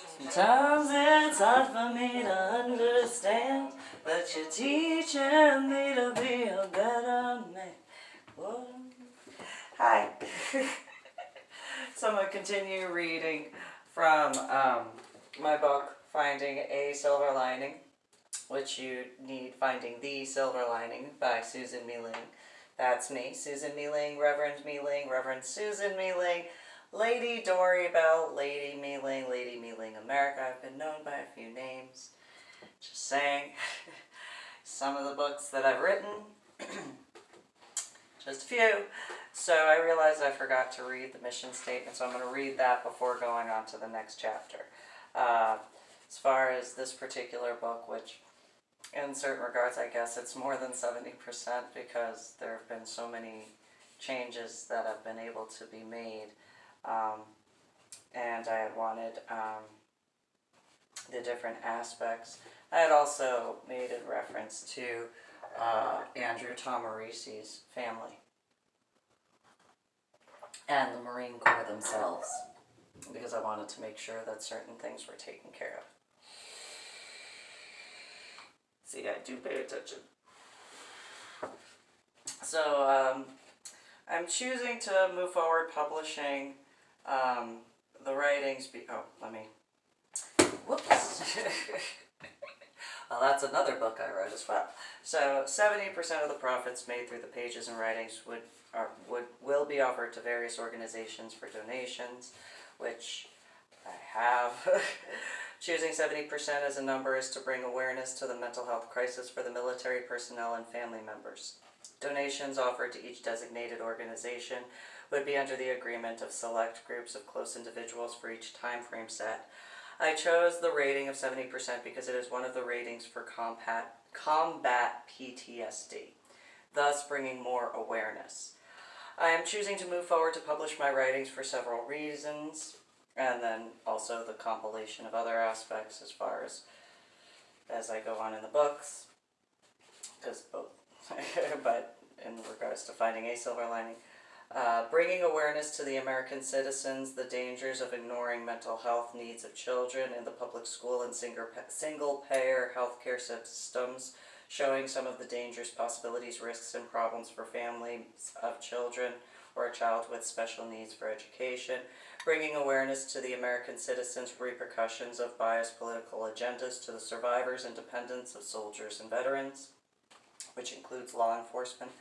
Sometimes it's hard for me to understand, but you're teaching me to be a better man. Whoa. Hi. So I'm going to continue reading from my book, Finding a Silver Lining, which you need, Finding the Silver Lining by Susan MeeLing. That's me, Susan MeeLing, Reverend MeeLing, Reverend Susan MeeLing, Lady Dori, Belle, Lady MeeLing America. I've been known by a few names. Just saying. Some of the books that I've written, just a few. So I realized I forgot to read the mission statement, so I'm going to read that before going on to the next chapter. As far as this particular book, which in certain regards I guess it's more than 70% because there have been so many changes that have been able to be made. And I had wanted the different aspects. I had also made a reference to Andrew Tomarisi's family and the Marine Corps themselves, because I wanted to make sure that certain things were taken care of. See, I do pay attention. So I'm choosing to move forward publishing the writings. Whoops. Well, that's another book I wrote as well. So 70% of the profits made through the pages and writings will be offered to various organizations for donations, which I have. Choosing 70% as a number is to bring awareness to the mental health crisis for the military personnel and family members. Donations offered to each designated organization would be under the agreement of select groups of close individuals for each time frame set. I chose the rating of 70% because it is one of the ratings for combat PTSD, thus bringing more awareness. I am choosing to move forward to publish my writings for several reasons, and then also the compilation of other aspects as far as I go on in the books, because both, but in regards to Finding a Silver Lining. Bringing awareness to the American citizens, the dangers of ignoring mental health needs of children in the public school and single-payer healthcare systems, showing some of the dangers, possibilities, risks, and problems for families of children or a child with special needs for education. Bringing awareness to the American citizens, repercussions of biased political agendas to the survivors and dependents of soldiers and veterans, which includes law enforcement,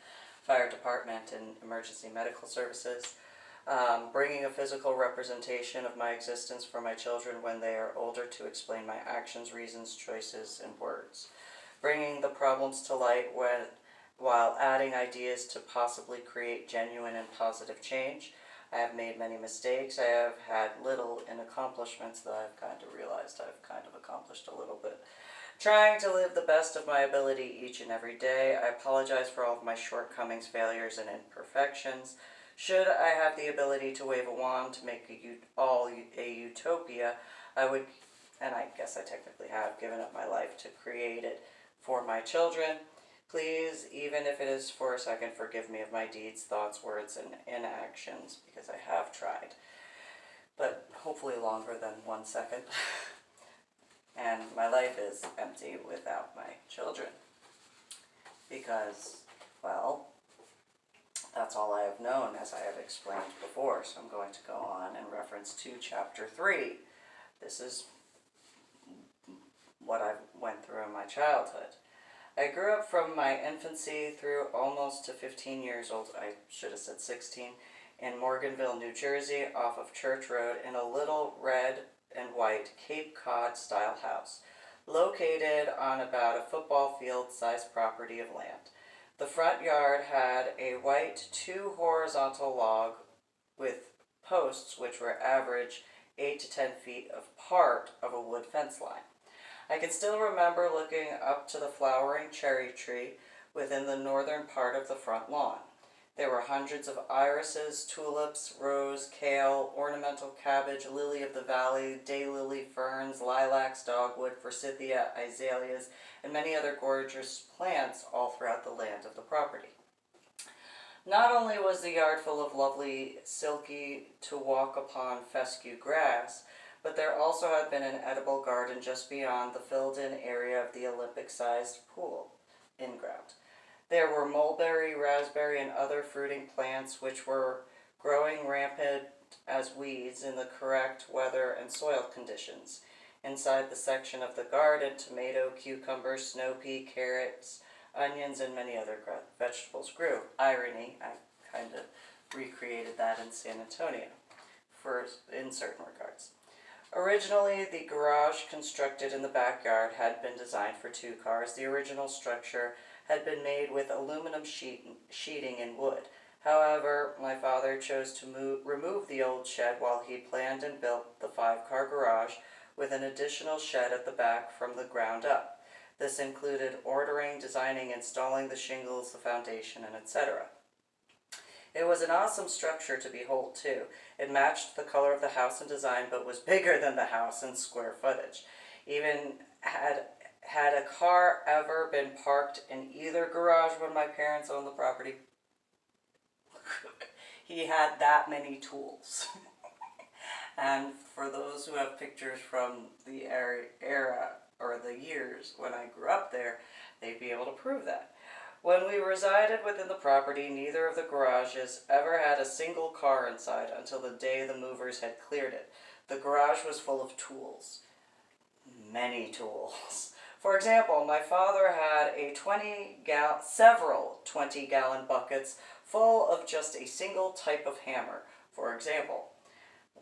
fire department, and emergency medical services. Bringing a physical representation of my existence for my children when they are older to explain my actions, reasons, choices, and words. Bringing the problems to light while adding ideas to possibly create genuine and positive change. I have made many mistakes. I have had little in accomplishments that I've kind of realized I've kind of accomplished a little bit. Trying to live the best of my ability each and every day. I apologize for all of my shortcomings, failures, and imperfections. Should I have the ability to wave a wand to make a utopia, I would, and I guess I technically have, given up my life to create it for my children. Please, even if it is for a second, forgive me of my deeds, thoughts, words, and inactions, because I have tried. But hopefully longer than 1 second. And my life is empty without my children. Because, well, that's all I have known, as I have explained before. So I'm going to go on and reference to Chapter 3. This is what I went through in my childhood. I grew up from my infancy through almost to 15 years old, I should have said 16, in Morganville, New Jersey, off of Church Road, in a little red and white Cape Cod style house, located on about a football field-sized property of land. The front yard had a white 2 horizontal log with posts which were average 8 to 10 feet apart of a wood fence line. I can still remember looking up to the flowering cherry tree within the northern part of the front lawn. There were hundreds of irises, tulips, rose, kale, ornamental cabbage, lily of the valley, daylily ferns, lilacs, dogwood, forsythia, azaleas, and many other gorgeous plants all throughout the land of the property. Not only was the yard full of lovely, silky, to walk upon fescue grass, but there also had been an edible garden just beyond the filled-in area of the Olympic-sized pool in-ground. There were mulberry, raspberry, and other fruiting plants which were growing rampant as weeds in the correct weather and soil conditions. Inside the section of the garden, tomato, cucumber, snow pea, carrots, onions, and many other vegetables grew. Irony, I kind of recreated that in San Antonio in certain regards. Originally, the garage constructed in the backyard had been designed for 2 cars. The original structure had been made with aluminum sheeting and wood. However, my father chose to remove the old shed while he planned and built the 5-car garage with an additional shed at the back from the ground up. This included ordering, designing, installing the shingles, the foundation, and etc. It was an awesome structure to behold, too. It matched the color of the house in design, but was bigger than the house in square footage. Even had a car ever been parked in either garage when my parents owned the property? He had that many tools. And for those who have pictures from the era or the years when I grew up there, they'd be able to prove that. When we resided within the property, neither of the garages ever had a single car inside until the day the movers had cleared it. The garage was full of tools. Many tools. For example, my father had several 20-gallon buckets full of just a single type of hammer. For example,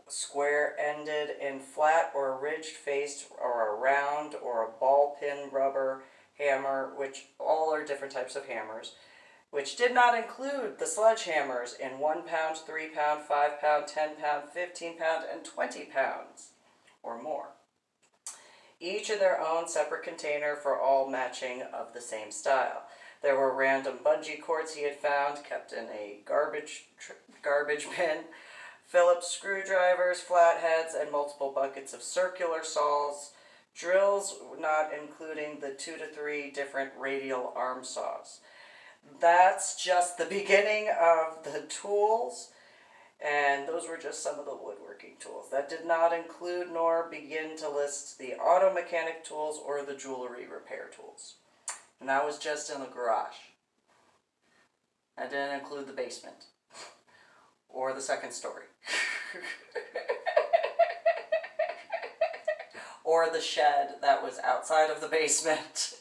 square-ended and flat or ridged-faced or a round or a ball-pin rubber hammer, which all are different types of hammers, which did not include the sledgehammers in 1 pound, 3 pound, 5 pound, 10 pound, 15 pound, and 20 pounds or more. Each in their own separate container for all matching of the same style. There were random bungee cords he had found, kept in a garbage bin, Phillips screwdrivers, flatheads, and multiple buckets of circular saws, drills, not including the 2 to 3 different radial arm saws. That's just the beginning of the tools, and those were just some of the woodworking tools. That did not include nor begin to list the auto mechanic tools or the jewelry repair tools. And that was just in the garage. That didn't include the basement or the second story. Or the shed that was outside of the basement.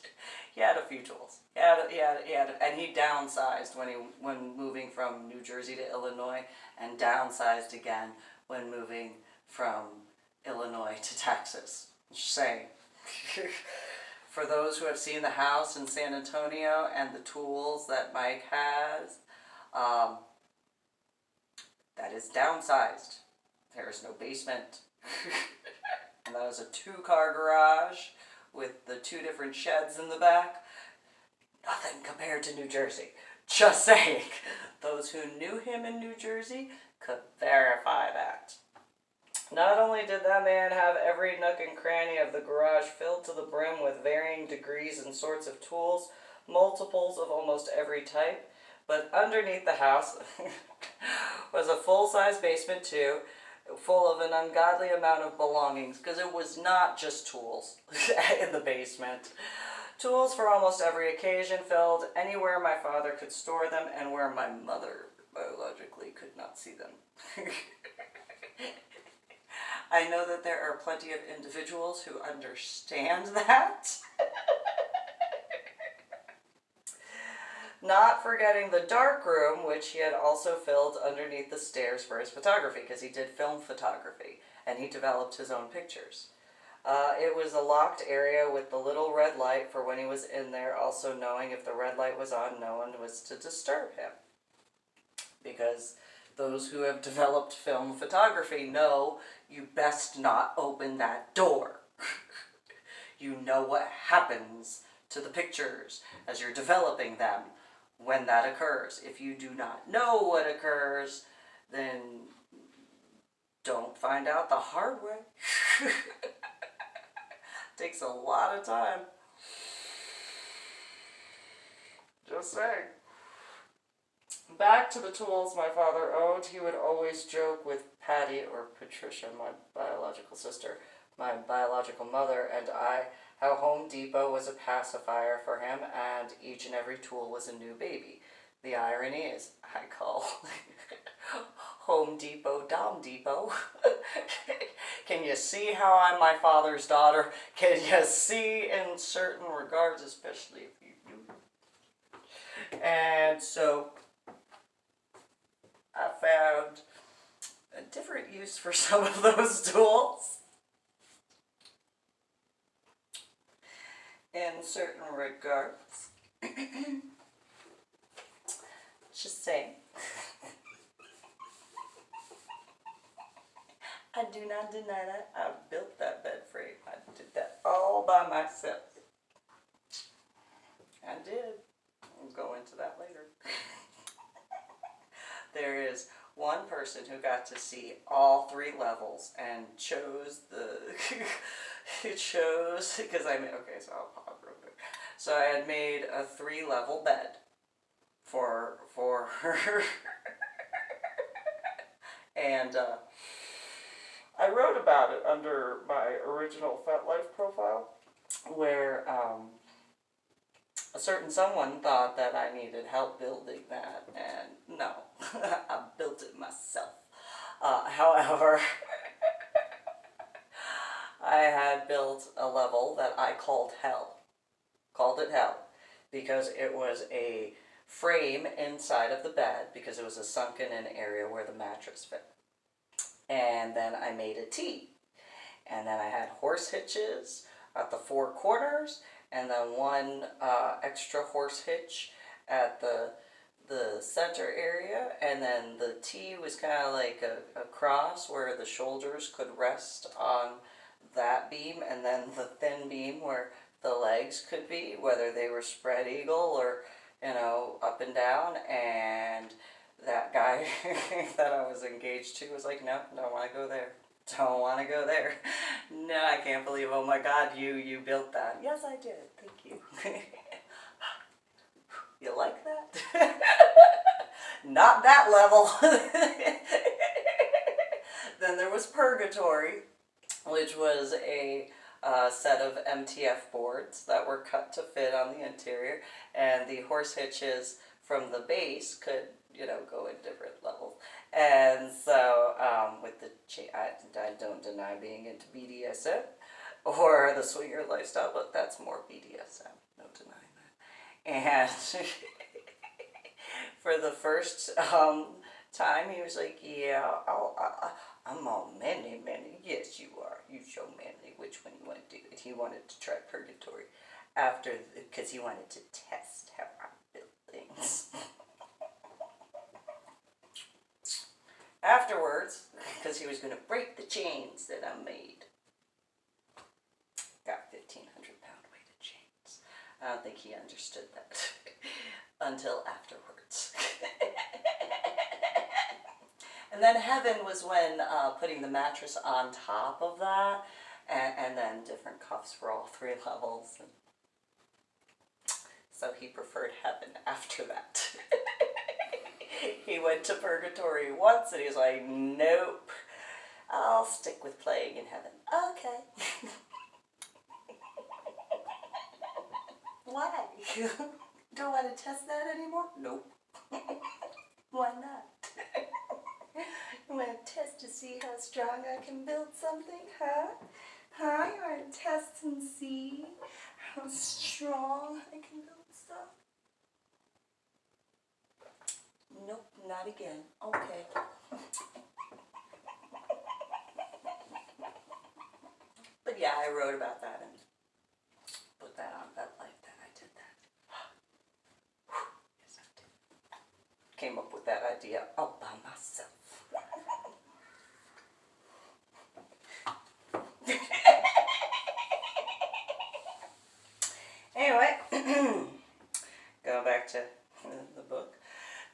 He had a few tools. And he downsized when moving from New Jersey to Illinois, and downsized again when moving from Illinois to Texas. Just saying. For those who have seen the house in San Antonio and the tools that Mike has, that is downsized. There is no basement. And that was a 2-car garage with the 2 different sheds in the back. Nothing compared to New Jersey. Just saying. Those who knew him in New Jersey could verify that. Not only did that man have every nook and cranny of the garage filled to the brim with varying degrees and sorts of tools, multiples of almost every type, but underneath the house was a full-size basement too, full of an ungodly amount of belongings, because it was not just tools in the basement. Tools for almost every occasion, filled anywhere my father could store them and where my mother biologically could not see them. I know that there are plenty of individuals who understand that. Not forgetting the dark room, which he had also filled underneath the stairs for his photography, because he did film photography, and he developed his own pictures. It was a locked area with the little red light for when he was in there, also knowing if the red light was on, no one was to disturb him. Because those who have developed film photography know you best not open that door. You know what happens to the pictures as you're developing them when that occurs. If you do not know what occurs, then don't find out the hard way. Takes a lot of time. Just saying. Back to the tools my father owned, he would always joke with Patty, or Patricia, my biological sister, my biological mother, and I, how Home Depot was a pacifier for him, and each and every tool was a new baby. The irony is, I call Home Depot Dom Depot. Can you see how I'm my father's daughter? Can you see in certain regards, especially if you do? And so I found a different use for some of those tools in certain regards. Just saying. I do not deny that. I built that bed frame. I did that all by myself. I did. We'll go into that later. There is one person who got to see all 3 levels and chose the because I made, okay, so I'll pop real quick. So I had made a 3-level bed for her. And I wrote about it under my original FetLife profile, where a certain someone thought that I needed help building that, and no, I built it myself. However, I had built a level that I called Hell. Called it Hell because it was a frame inside of the bed, because it was a sunken-in area where the mattress fit. And then I made a T. And then I had horse hitches at the 4 corners, and then 1 extra horse hitch at the center area, and then the T was kind of like a cross where the shoulders could rest on that beam, and then the thin beam where the legs could be, whether they were spread eagle or, you know, up and down. And that guy that I was engaged to was like, no, don't want to go there. Don't want to go there. No, I can't believe, oh my God, you built that. Yes, I did. Thank you. You like that? Not that level. Then there was Purgatory, which was a set of MTF boards that were cut to fit on the interior, and the horse hitches from the base could, you know, go in different levels. And so with the I don't deny being into BDSM or the swinger lifestyle, but that's more BDSM, no denying that. And for the first time, he was like, yeah, I'm all manly. Yes, you are. You so manly. Which one you want to do? And he wanted to try Purgatory after, because he wanted to test how I built things. Afterwards, because he was going to break the chains that I made. Got 1,500-pound weighted chains. I don't think he understood that until afterwards. And then Heaven was when putting the mattress on top of that, and then different cuffs for all 3 levels. And so he preferred Heaven after that. He went to Purgatory once and he was like, nope, I'll stick with playing in Heaven. Okay. Why? Don't want to test that anymore? Nope. Why not? You want to test to see how strong I can build something, huh? Huh? You want to test and see how strong I can build stuff? Nope, not again. Okay. But yeah, I wrote about that and put that on FetLife that I did that. Yes, I did. Came up with that idea all by myself. Anyway, going back to the book.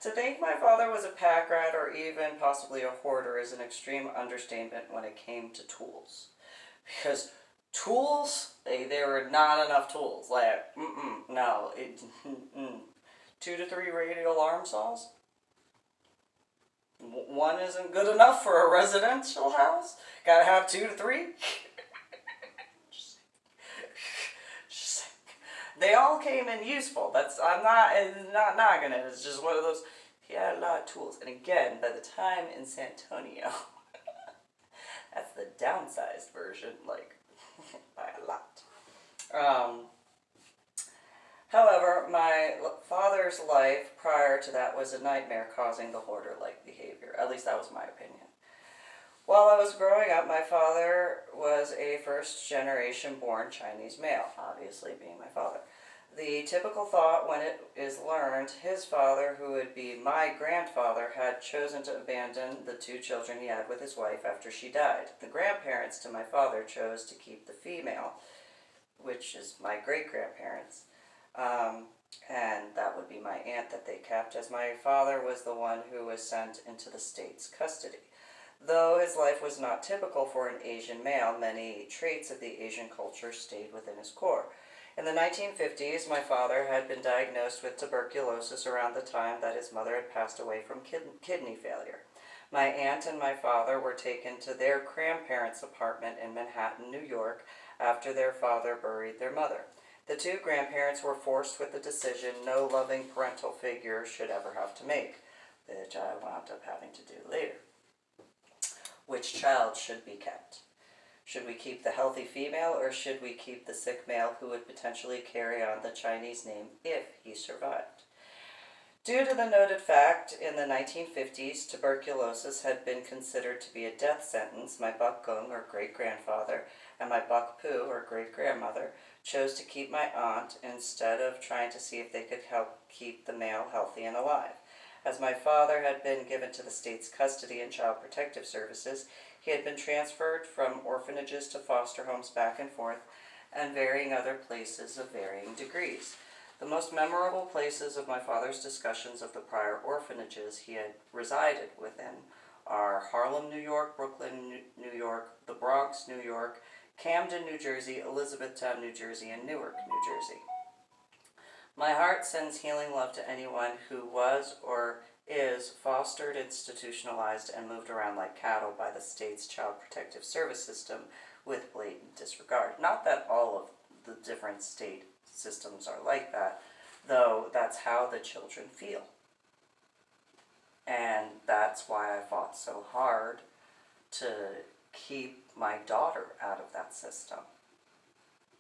To think my father was a pack rat or even possibly a hoarder is an extreme understatement when it came to tools. Because tools, there were not enough tools. Like, no. 2 to 3 radial arm saws? One isn't good enough for a residential house. Gotta have 2 to 3. Just- they all came in useful. I'm not knocking it. It's just one of those. He had a lot of tools. And again, by the time in San Antonio, that's the downsized version, like by a lot. However, my father's life prior to that was a nightmare, causing the hoarder-like behavior. At least that was my opinion. While I was growing up, my father was a first-generation born Chinese male, obviously being my father. The typical thought when it is learned, his father, who would be my grandfather, had chosen to abandon the 2 children he had with his wife after she died. The grandparents to my father chose to keep the female, which is my great-grandparents. And that would be my aunt that they kept, as my father was the one who was sent into the state's custody. Though his life was not typical for an Asian male, many traits of the Asian culture stayed within his core. In the 1950s, my father had been diagnosed with tuberculosis around the time that his mother had passed away from kidney failure. My aunt and my father were taken to their grandparents' apartment in Manhattan, New York, after their father buried their mother. The 2 grandparents were forced with the decision no loving parental figure should ever have to make, which I wound up having to do later. Which child should be kept? Should we keep the healthy female, or should we keep the sick male who would potentially carry on the Chinese name if he survived? Due to the noted fact in the 1950s tuberculosis had been considered to be a death sentence, my Buk Gung, or great-grandfather, and my Buk Pu, or great-grandmother, chose to keep my aunt instead of trying to see if they could help keep the male healthy and alive. As my father had been given to the state's custody and child protective services, he had been transferred from orphanages to foster homes back and forth, and varying other places of varying degrees. The most memorable places of my father's discussions of the prior orphanages he had resided within are Harlem, New York, Brooklyn, New York, the Bronx, New York, Camden, New Jersey, Elizabethtown, New Jersey, and Newark, New Jersey. My heart sends healing love to anyone who was or is fostered, institutionalized, and moved around like cattle by the state's child protective service system with blatant disregard. Not that all of the different state systems are like that, though that's how the children feel. And that's why I fought so hard to keep my daughter out of that system.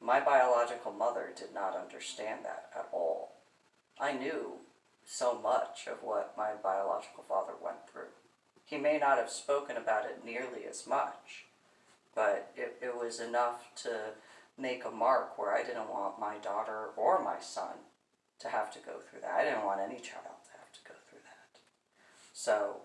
My biological mother did not understand that at all. I knew so much of what my biological father went through. He may not have spoken about it nearly as much, but it was enough to make a mark where I didn't want my daughter or my son to have to go through that. I didn't want any child to have to go through that. So,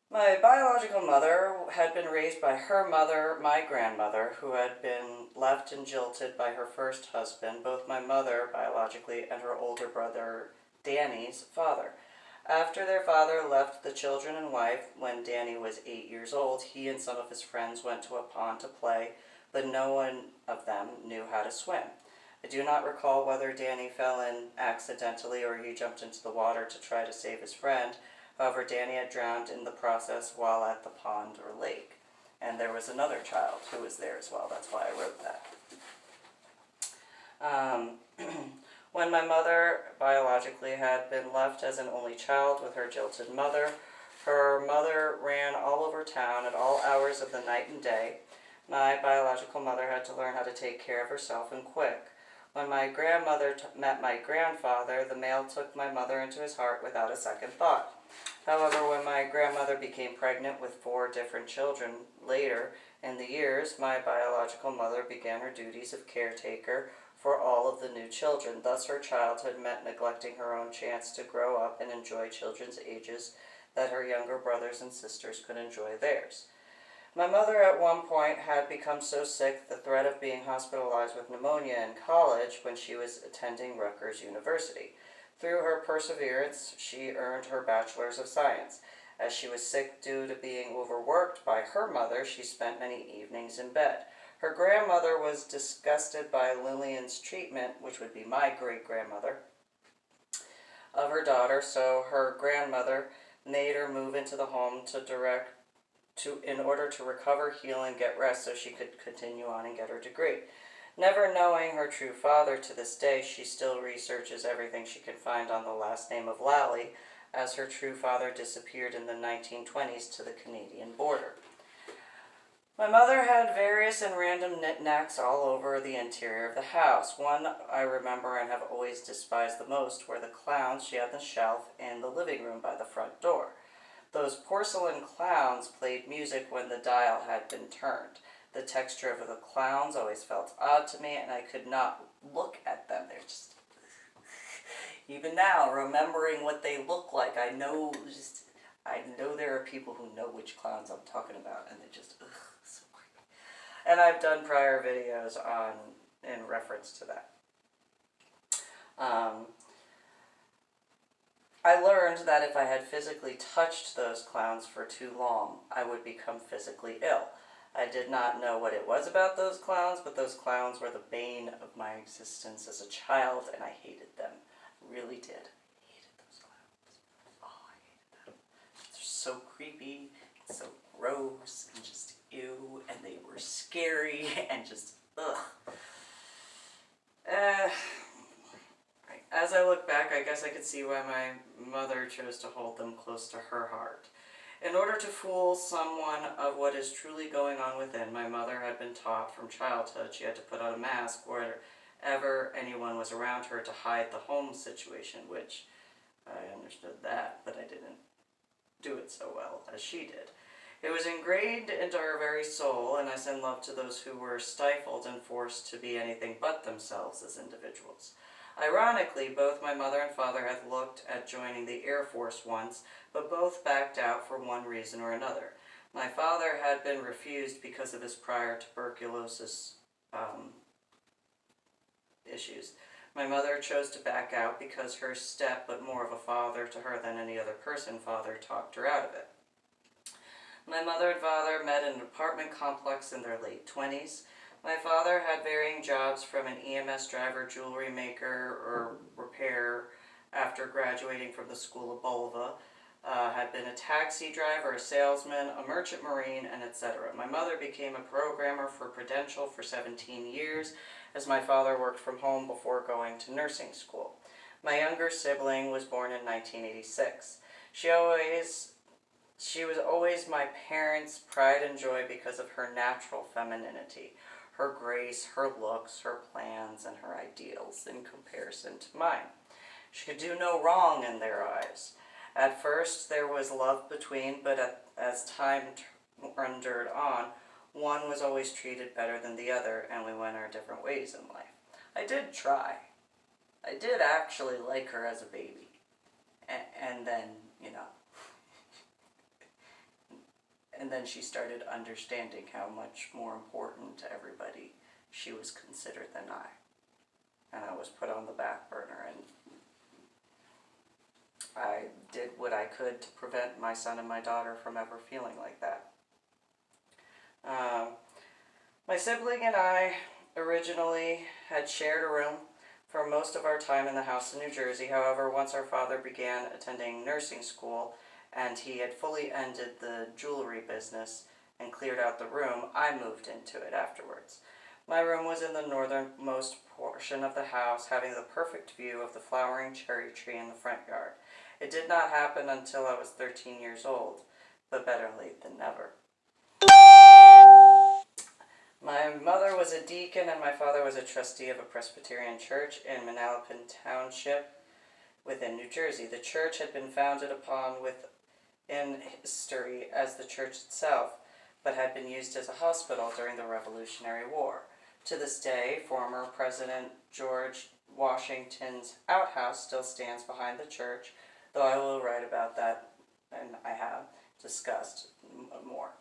my biological mother had been raised by her mother, my grandmother, who had been left and jilted by her first husband, both my mother, biologically, and her older brother, Danny's father. After their father left the children and wife, when Danny was 8 years old, he and some of his friends went to a pond to play, but no one of them knew how to swim. I do not recall whether Danny fell in accidentally or he jumped into the water to try to save his friend. However, Danny had drowned in the process while at the pond or lake. And there was another child who was there as well. That's why I wrote that. When my mother biologically had been left as an only child with her jilted mother, her mother ran all over town at all hours of the night and day. My biological mother had to learn how to take care of herself and quick. When my grandmother met my grandfather, the male took my mother into his heart without a second thought. However, when my grandmother became pregnant with 4 different children later in the years, my biological mother began her duties of caretaker for all of the new children. Thus, her childhood meant neglecting her own chance to grow up and enjoy children's ages that her younger brothers and sisters could enjoy theirs. My mother at one point had become so sick the threat of being hospitalized with pneumonia in college when she was attending Rutgers University. Through her perseverance, she earned her Bachelor's of Science. As she was sick due to being overworked by her mother, she spent many evenings in bed. Her grandmother was disgusted by Lillian's treatment, which would be my great-grandmother, of her daughter, so her grandmother made her move into the home in order to recover, heal, and get rest so she could continue on and get her degree. Never knowing her true father to this day, she still researches everything she can find on the last name of Lally, as her true father disappeared in the 1920s to the Canadian border. My mother had various and random knickknacks all over the interior of the house. One I remember and have always despised the most were the clowns she had on the shelf in the living room by the front door. Those porcelain clowns played music when the dial had been turned. The texture of the clowns always felt odd to me, and I could not look at them. They're just... Even now, remembering what they look like, I know there are people who know which clowns I'm talking about, and they're just, so creepy. And I've done prior videos in reference to that. I learned that if I had physically touched those clowns for too long, I would become physically ill. I did not know what it was about those clowns, but those clowns were the bane of my existence as a child, and I hated them. Really did. I hated those clowns. Oh, I hated them. They're so creepy, and so gross, and just ew, and they were scary, and just, ugh. Right. As I look back, I guess I could see why my mother chose to hold them close to her heart. In order to fool someone of what is truly going on within, my mother had been taught from childhood she had to put on a mask wherever anyone was around her to hide the home situation, which I understood that, but I didn't do it so well as she did. It was ingrained into her very soul, and I send love to those who were stifled and forced to be anything but themselves as individuals. Ironically, both my mother and father had looked at joining the Air Force once, but both backed out for one reason or another. My father had been refused because of his prior tuberculosis issues. My mother chose to back out because her step, but more of a father to her than any other person, father talked her out of it. My mother and father met in an apartment complex in their late 20s. My father had varying jobs from an EMS driver, jewelry maker, or repair after graduating from the School of Bulva, had been a taxi driver, a salesman, a merchant marine, and etc. My mother became a programmer for Prudential for 17 years, as my father worked from home before going to nursing school. My younger sibling was born in 1986. She was always my parents' pride and joy because of her natural femininity, her grace, her looks, her plans, and her ideals in comparison to mine. She could do no wrong in their eyes. At first there was love between, but as time wandered on, one was always treated better than the other, and we went our different ways in life. I did try. I did actually like her as a baby. And then, you know, and then she started understanding how much more important to everybody she was considered than I. And I was put on the back burner, and I did what I could to prevent my son and my daughter from ever feeling like that. My sibling and I originally had shared a room for most of our time in the house in New Jersey. However, once our father began attending nursing school and he had fully ended the jewelry business and cleared out the room, I moved into it afterwards. My room was in the northernmost portion of the house, having the perfect view of the flowering cherry tree in the front yard. It did not happen until I was 13 years old, but better late than never. My mother was a deacon and my father was a trustee of a Presbyterian church in Manalapan Township within New Jersey. The church had been founded upon within history as the church itself, but had been used as a hospital during the Revolutionary War. To this day, former President George Washington's outhouse still stands behind the church, though I will write about that, and I have discussed more.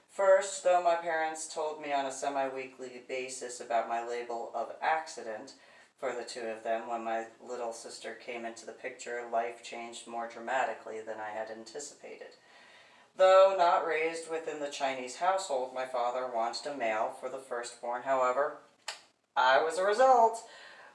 First, though my parents told me on a semi-weekly basis about my label of accident for the two of them, when my little sister came into the picture, life changed more dramatically than I had anticipated. Though not raised within the Chinese household, my father wanted a male for the firstborn. However, I was a result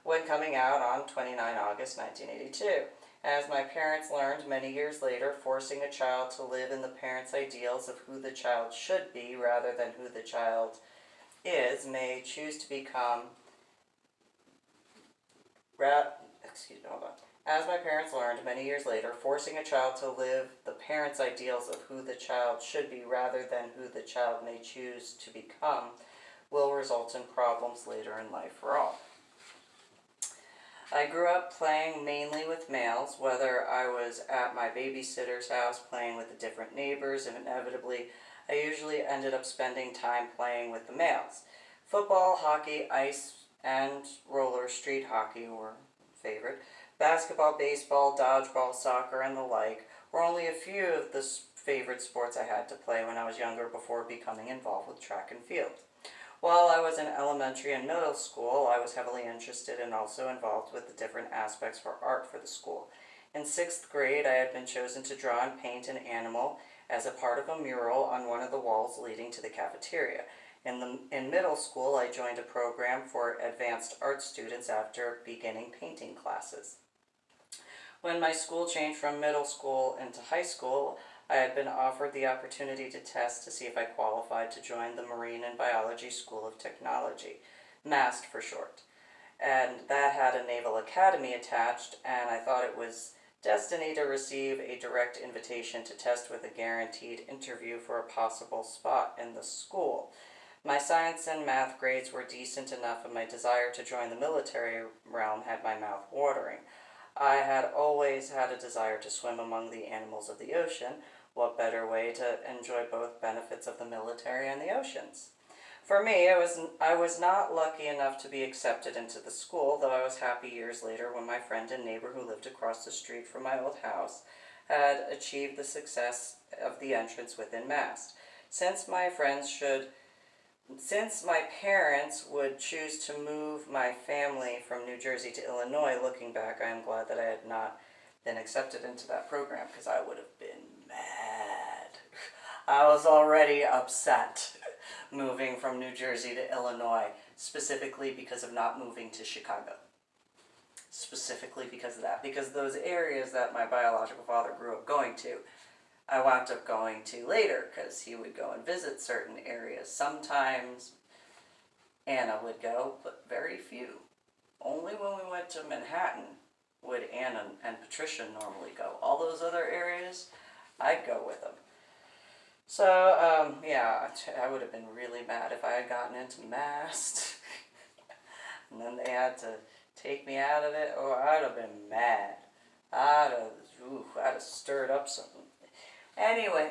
when coming out on 29 August 1982. As my parents learned many years later, forcing a child to live in the parents' ideals of who the child should be rather than who the child is may choose to become As my parents learned many years later, forcing a child to live the parents' ideals of who the child should be rather than who the child may choose to become will result in problems later in life for all. I grew up playing mainly with males, whether I was at my babysitter's house playing with the different neighbors, and inevitably I usually ended up spending time playing with the males. Football, hockey, ice, and roller street hockey were favorite. Basketball, baseball, dodgeball, soccer, and the like were only a few of the favorite sports I had to play when I was younger before becoming involved with track and field. While I was in elementary and middle school, I was heavily interested and also involved with the different aspects for art for the school. In 6th grade, I had been chosen to draw and paint an animal as a part of a mural on one of the walls leading to the cafeteria. In middle school, I joined a program for advanced art students after beginning painting classes. When my school changed from middle school into high school, I had been offered the opportunity to test to see if I qualified to join the Marine and Biology School of Technology, MAST for short. And that had a naval academy attached, and I thought it was destiny to receive a direct invitation to test with a guaranteed interview for a possible spot in the school. My science and math grades were decent enough, and my desire to join the military realm had my mouth watering. I had always had a desire to swim among the animals of the ocean. What better way to enjoy both benefits of the military and the oceans? For me, I was not lucky enough to be accepted into the school, though I was happy years later when my friend and neighbor who lived across the street from my old house had achieved the success of the entrance within MAST. Since my parents would choose to move my family from New Jersey to Illinois, looking back, I am glad that I had not been accepted into that program, because I would have been mad. I was already upset moving from New Jersey to Illinois, specifically because of not moving to Chicago. Specifically because of that. Because those areas that my biological father grew up going to, I wound up going to later, because he would go and visit certain areas. Sometimes Anna would go, but very few. Only when we went to Manhattan would Anna and Patricia normally go. All those other areas, I'd go with them. So, yeah, I would have been really mad if I had gotten into MAST. And then they had to take me out of it. Oh, I'd have been mad. I'd have stirred up something. Anyway,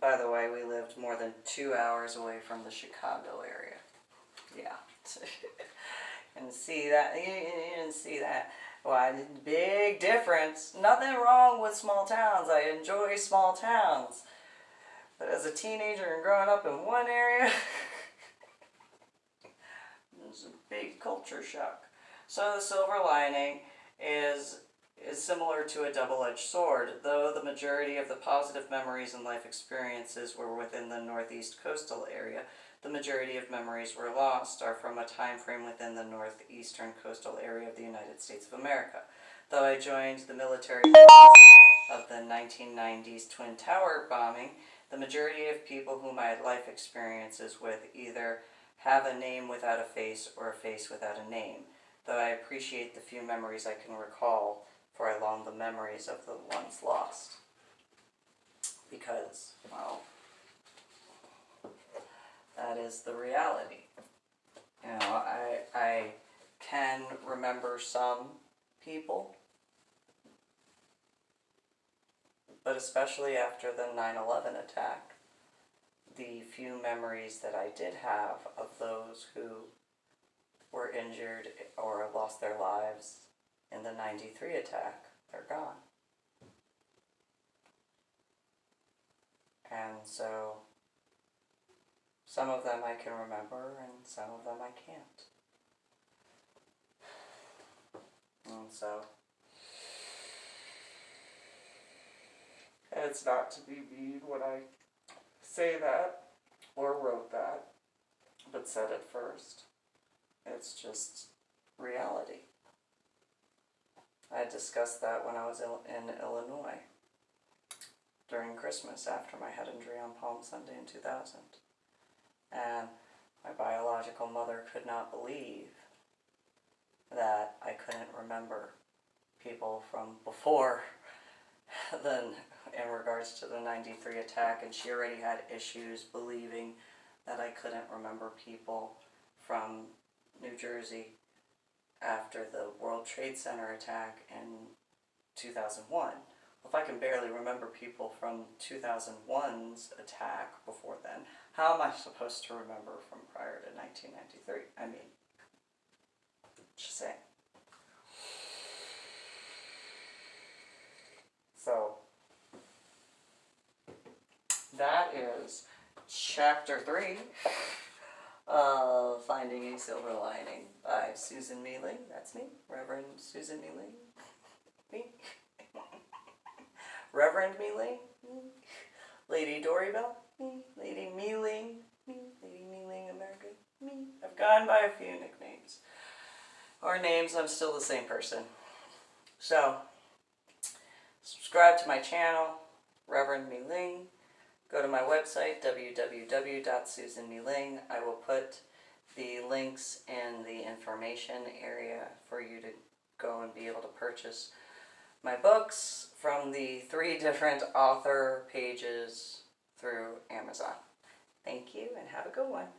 by the way, we lived more than 2 hours away from the Chicago area. Yeah. And see that, you didn't see that. Why, big difference. Nothing wrong with small towns. I enjoy small towns. But as a teenager and growing up in one area, it's a big culture shock. So the silver lining is similar to a double-edged sword. Though the majority of the positive memories and life experiences were within the Northeast coastal area, the majority of memories were lost are from a time frame within the northeastern coastal area of the United States of America. Though I joined the military of the 1990s Twin Tower bombing, the majority of people whom I had life experiences with either have a name without a face or a face without a name, though I appreciate the few memories I can recall, for I long the memories of the ones lost. Because, well, that is the reality. You know, I can remember some people, but especially after the 9/11 attack, the few memories that I did have of those who were injured or lost their lives in the 93 attack, they're gone. And so some of them I can remember and some of them I can't. And so it's not to be mean when I say that or wrote that. but said it first. It's just reality. I discussed that when I was in Illinois during Christmas after my head injury on Palm Sunday in 2000. And my biological mother could not believe that I couldn't remember people from before then in regards to the 93 attack, and she already had issues believing that I couldn't remember people from New Jersey after the World Trade Center attack in 2001. Well, if I can barely remember people from 2001's attack before then, how am I supposed to remember from prior to 1993? I mean, just saying. So, that is chapter 3 of Finding a Silver Lining by Susan MeeLing. That's me, Reverend Susan MeeLing. Me. Reverend MeeLing. Me. Lady Dori Belle. Me. Lady MeeLing. Me. Lady MeeLing America. Me. I've gone by a few nicknames. Or names, I'm still the same person. So, subscribe to my channel, Reverend MeeLing. Go to my website, www.susanmeeling. I will put the links in the information area for you to go and be able to purchase my books from the 3 different author pages through Amazon. Thank you and have a good one.